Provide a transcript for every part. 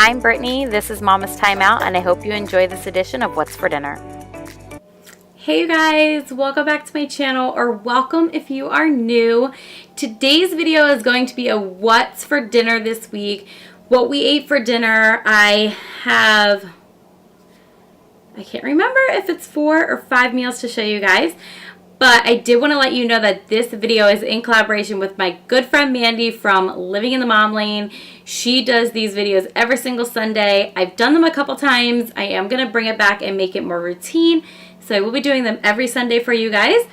I'm Brittany, this is Mama's Time Out, and I hope you enjoy this edition of What's for Dinner. Hey you guys, welcome back to my channel, or welcome if you are new. Today's video is going to be a What's for Dinner this week. What we ate for dinner. I can't remember if it's 4 or 5 meals to show you guys. But I did want to let you know that this video is in collaboration with my good friend Mandy from Living in the Mom Lane. She does these videos every single Sunday. I've done them a couple times. I am going to bring it back and make it more routine. So I will be doing them every Sunday for you guys.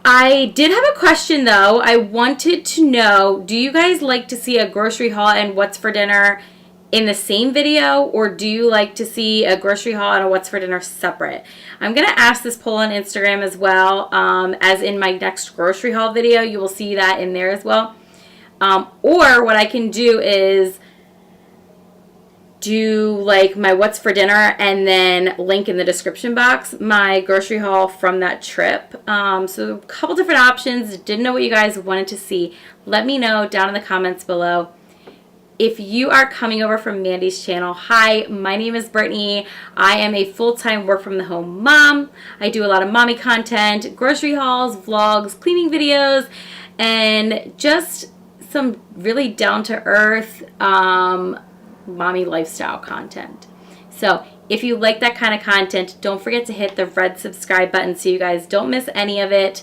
I did have a question though. I wanted to know, do you guys like to see a grocery haul and what's for dinner in the same video, or do you like to see a grocery haul and a what's for dinner separate? I'm going to ask this poll on Instagram as well, as in my next grocery haul video. You will see that in there as well. Or what I can do is do like my what's for dinner and then link in the description box my grocery haul from that trip. So a couple different options. Didn't know what you guys wanted to see. Let me know down in the comments below. If you are coming over from Mandy's channel, hi, my name is Brittany. I am a full-time work from the home mom. I do a lot of mommy content, grocery hauls, vlogs, cleaning videos, and just some really down-to-earth mommy lifestyle content. So if you like that kind of content, don't forget to hit the red subscribe button so you guys don't miss any of it.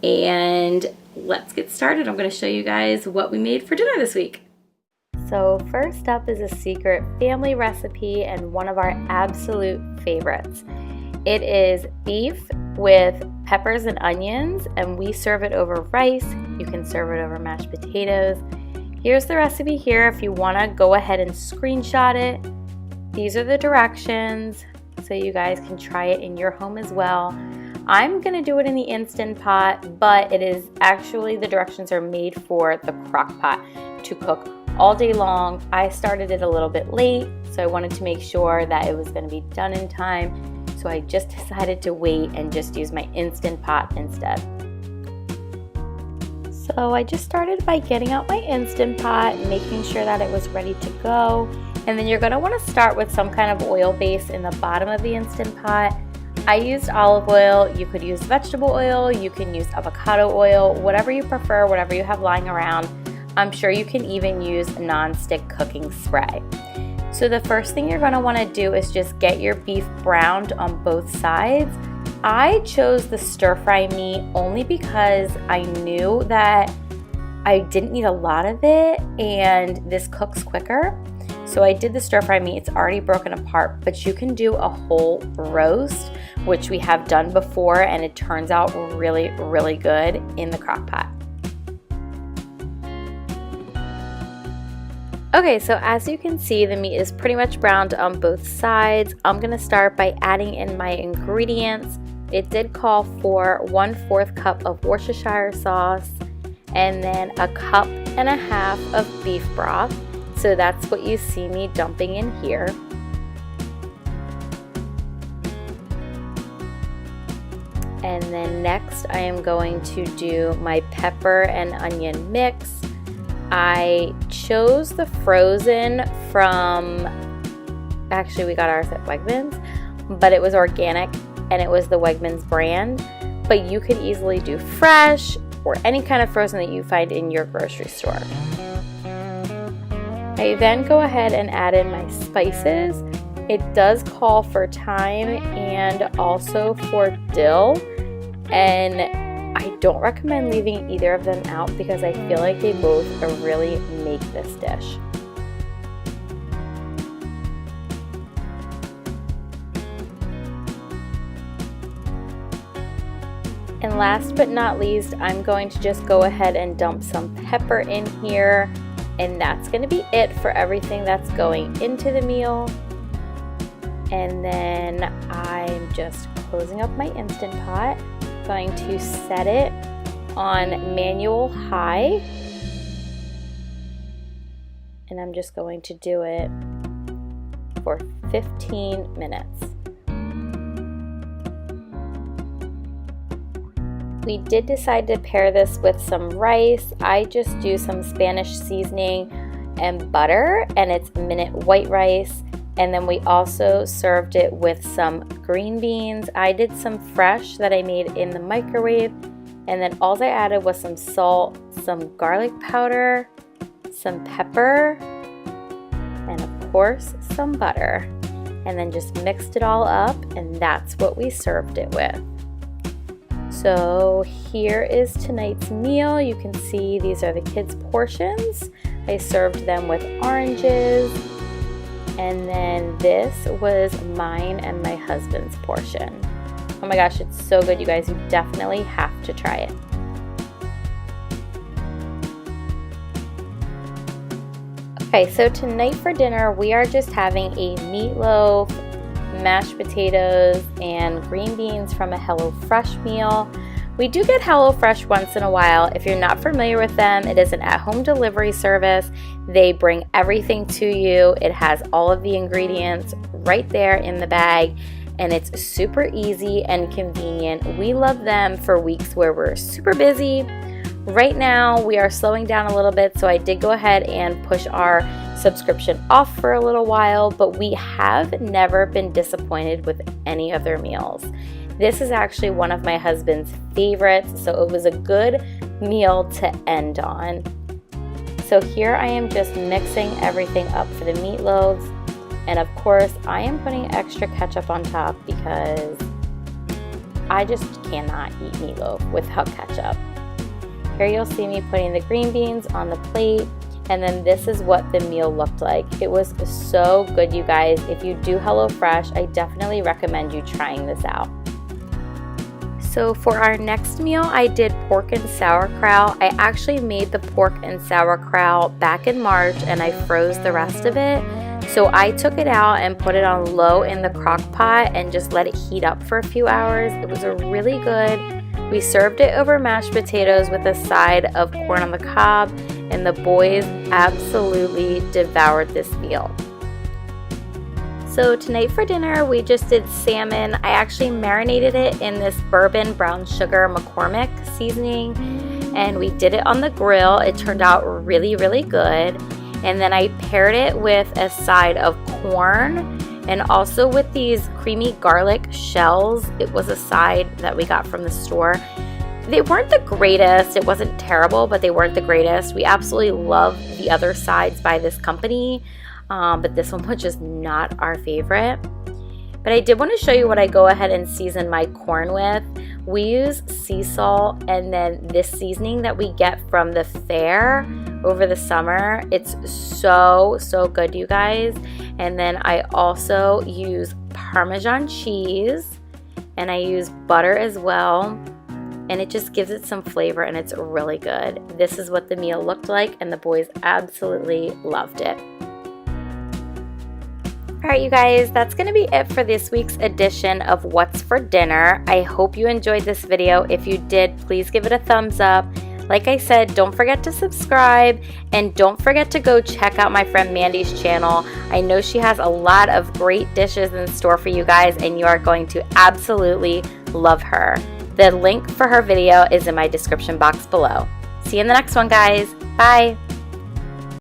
And let's get started. I'm going to show you guys what we made for dinner this week. So first up is a secret family recipe and one of our absolute favorites. It is beef with peppers and onions, and we serve it over rice. You can serve it over mashed potatoes. Here's the recipe here if you want to go ahead and screenshot it. These are the directions so you guys can try it in your home as well. I'm going to do it in the Instant Pot, but it is actually, the directions are made for the Crockpot to cook all day long. I started it a little bit late, so I wanted to make sure that it was going to be done in time. So I just decided to wait and just use my Instant Pot instead. So I just started by getting out my Instant Pot, making sure that it was ready to go. And then you're going to want to start with some kind of oil base in the bottom of the Instant Pot. I used olive oil. You could use vegetable oil. You can use avocado oil, whatever you prefer, whatever you have lying around. I'm sure you can even use non-stick cooking spray. So the first thing you're going to want to do is just get your beef browned on both sides. I chose the stir-fry meat only because I knew that I didn't need a lot of it and this cooks quicker. So I did the stir-fry meat. It's already broken apart, but you can do a whole roast, which we have done before, and it turns out really, really good in the crock pot. Okay, so as you can see, the meat is pretty much browned on both sides. I'm going to start by adding in my ingredients. It did call for 1/4 cup of Worcestershire sauce and then 1.5 cups of beef broth. So that's what you see me dumping in here. And then next I am going to do my pepper and onion mix. I chose the frozen from, actually we got ours at Wegmans, but it was organic and it was the Wegmans brand, but you could easily do fresh or any kind of frozen that you find in your grocery store. I then go ahead and add in my spices. It does call for thyme and also for dill, and I don't recommend leaving either of them out because I feel like they both really make this dish. And last but not least, I'm going to just go ahead and dump some pepper in here, and that's going to be it for everything that's going into the meal. And then I'm just closing up my Instant Pot. Going to set it on manual high, and I'm just going to do it for 15 minutes. We did decide to pair this with some rice. I just do some Spanish seasoning. and butter, and it's minute white rice. And then we also served it with some green beans. I did some fresh that I made in the microwave. And then all I added was some salt, some garlic powder, some pepper, and of course some butter. And then just mixed it all up, and that's what we served it with. So here is tonight's meal. You can see these are the kids' portions. I served them with oranges. And then this was mine and my husband's portion. Oh my gosh, it's so good, you guys. You definitely have to try it. Okay, so tonight for dinner, we are just having a meatloaf, mashed potatoes, and green beans from a HelloFresh meal. We do get HelloFresh once in a while. If you're not familiar with them, it is an at-home delivery service. They bring everything to you. It has all of the ingredients right there in the bag, and it's super easy and convenient. We love them for weeks where we're super busy. Right now, we are slowing down a little bit, so I did go ahead and push our subscription off for a little while, but we have never been disappointed with any of their meals. This is actually one of my husband's favorites, so it was a good meal to end on. So here I am just mixing everything up for the meatloaves, and of course I am putting extra ketchup on top because I just cannot eat meatloaf without ketchup. Here you'll see me putting the green beans on the plate, and then this is what the meal looked like. It was so good, you guys. If you do HelloFresh, I definitely recommend you trying this out. So for our next meal, I did pork and sauerkraut. I actually made the pork and sauerkraut back in March, and I froze the rest of it. So I took it out and put it on low in the crock pot and just let it heat up for a few hours. It was really good. We served it over mashed potatoes with a side of corn on the cob, and the boys absolutely devoured this meal. So tonight for dinner, we just did salmon. I actually marinated it in this bourbon brown sugar McCormick seasoning, and we did it on the grill. It turned out really, really good. And then I paired it with a side of corn and also with these creamy garlic shells. It was a side that we got from the store. They weren't the greatest. It wasn't terrible, but they weren't the greatest. We absolutely love the other sides by this company. But this one was just not our favorite. But I did want to show you what I go ahead and season my corn with. We use sea salt, and then this seasoning that we get from the fair over the summer. It's so good, you guys. And then I also use Parmesan cheese, and I use butter as well. And it just gives it some flavor, and it's really good. This is what the meal looked like, and the boys absolutely loved it. Alright, you guys, that's going to be it for this week's edition of What's for Dinner. I hope you enjoyed this video. If you did, please give it a thumbs up. Like I said, don't forget to subscribe, and don't forget to go check out my friend Mandy's channel. I know she has a lot of great dishes in store for you guys, and you are going to absolutely love her. The link for her video is in my description box below. See you in the next one, guys. Bye!